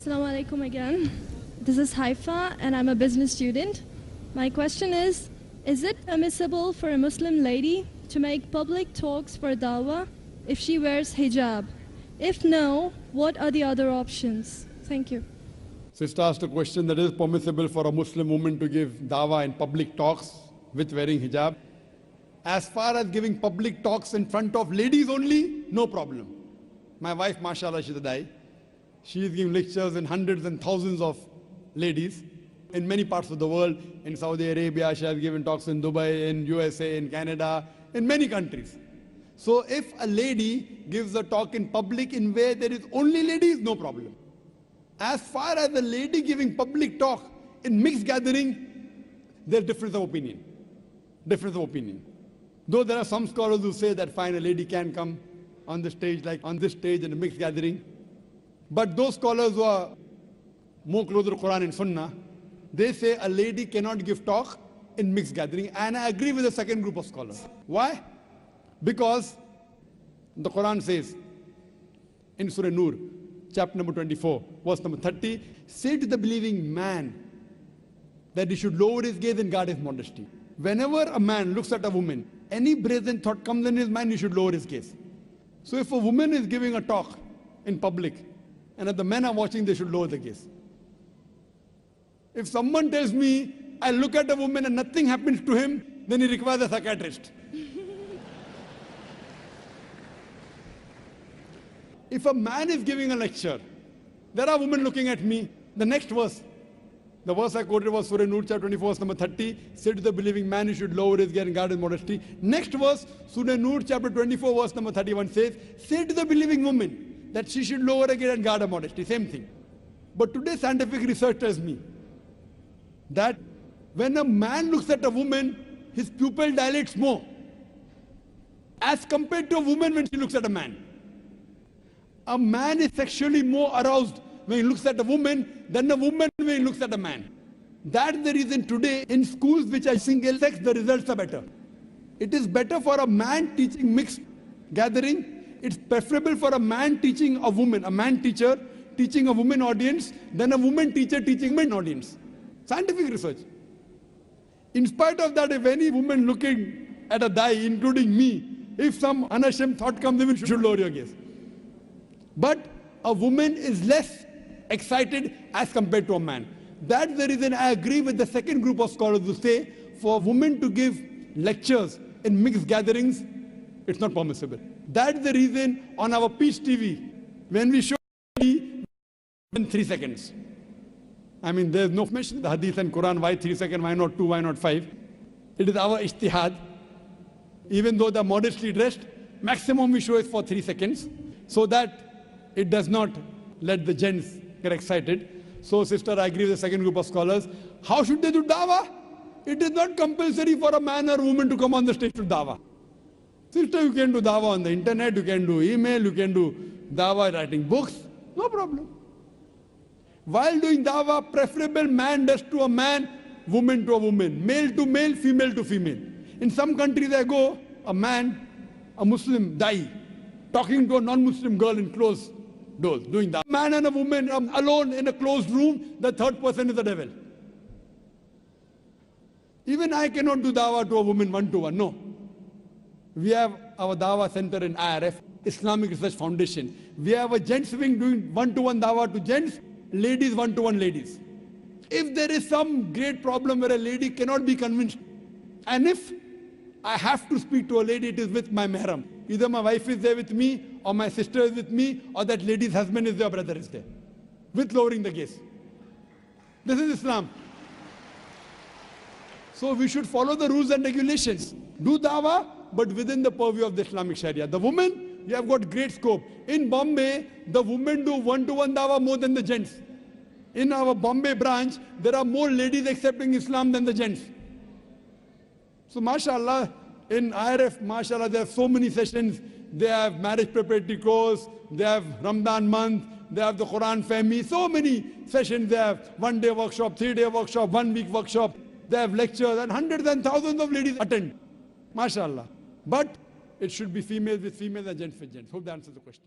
Assalamu alaikum again. This is Haifa and I'm a business student. My question is it permissible for a Muslim lady to make public talks for dawah if she wears hijab? If no, what are the other options? Thank you. Sister asked a question that is permissible for a Muslim woman to give dawah in public talks with wearing hijab. As far as giving public talks in front of ladies only, no problem. My wife, mashallah, she's a dai. She is giving lectures in hundreds and thousands of ladies in many parts of the world. In Saudi Arabia, she has given talks in Dubai, in USA, in Canada, in many countries. So if a lady gives a talk in public in where there is only ladies, no problem. As far as the lady giving public talk in mixed gathering, there's difference of opinion. Difference of opinion. Though there are some scholars who say that fine, a lady can come on the stage, like on this stage in a mixed gathering. But those scholars who are more closer to Quran and Sunnah, they say a lady cannot give talk in mixed gathering. And I agree with the second group of scholars. Why? Because the Quran says in Surah Nur, chapter number 24, verse number 30, say to the believing man that he should lower his gaze and guard his modesty. Whenever a man looks at a woman, any brazen thought comes in his mind, he should lower his gaze. So if a woman is giving a talk in public, and if the men are watching, they should lower the gaze. If someone tells me, I look at a woman and nothing happens to him, then he requires a psychiatrist. If a man is giving a lecture, there are women looking at me, the next verse, the verse I quoted was Surah Nur, chapter 24, verse number 30, say to the believing man, he should lower his gaze and guard his modesty. Next verse, Surah Nur, chapter 24, verse number 31 says, say to the believing woman that she should lower her gaze and guard her modesty. Same thing. But today scientific research tells me that when a man looks at a woman, his pupil dilates more as compared to a woman when she looks at a man. A man is sexually more aroused when he looks at a woman than a woman when he looks at a man. That's the reason today in schools which are single sex, the results are better. It is better for a man teaching mixed gathering. It's preferable for a man teaching a woman, a man teacher teaching a woman audience than a woman teacher teaching men audience. Scientific research. In spite of that, if any woman looking at a dai, including me, if some unashamed thought comes in, you should lower your gaze. But a woman is less excited as compared to a man. That's the reason I agree with the second group of scholars who say for a woman to give lectures in mixed gatherings, it's not permissible. That's the reason on our Peace TV, when we show in 3 seconds. I mean, there's no mention in the Hadith and Quran, why 3 seconds, why not 2, why not 5? It is our ijtihad. Even though they're modestly dressed, maximum we show is for 3 seconds, so that it does not let the gents get excited. So, sister, I agree with the second group of scholars. How should they do dawah? It is not compulsory for a man or woman to come on the stage to dawah. Sister, you can do dawah on the internet, you can do email, you can do dawah writing books. No problem. While doing dawah, preferable man does to a man, woman to a woman, male to male, female to female. In some countries I go, a man, a Muslim dai, talking to a non-Muslim girl in closed doors, doing that. A man and a woman alone in a closed room, the third person is the devil. Even I cannot do dawah to a woman one-to-one, no. We have our dawah center in IRF, Islamic Research Foundation. We have a gents wing doing one-to-one dawah to gents, ladies one-to-one ladies. If there is some great problem where a lady cannot be convinced, and if I have to speak to a lady, it is with my mahram. Either my wife is there with me, or my sister is with me, or that lady's husband is there, or brother is there, with lowering the gaze. This is Islam. So we should follow the rules and regulations. Do dawah, but within the purview of the Islamic Sharia. The women, we have got great scope. In Bombay, the women do one-to-one dawah more than the gents. In our Bombay branch, there are more ladies accepting Islam than the gents. So mashallah, in IRF, mashallah, there are so many sessions. They have marriage preparatory course, they have Ramadan month, they have the Quran family, so many sessions. They have 1-day workshop, 3-day workshop, 1-week workshop. They have lectures and hundreds and thousands of ladies attend. Mashallah. But it should be females with females and gents with gents. Hope that answers the question.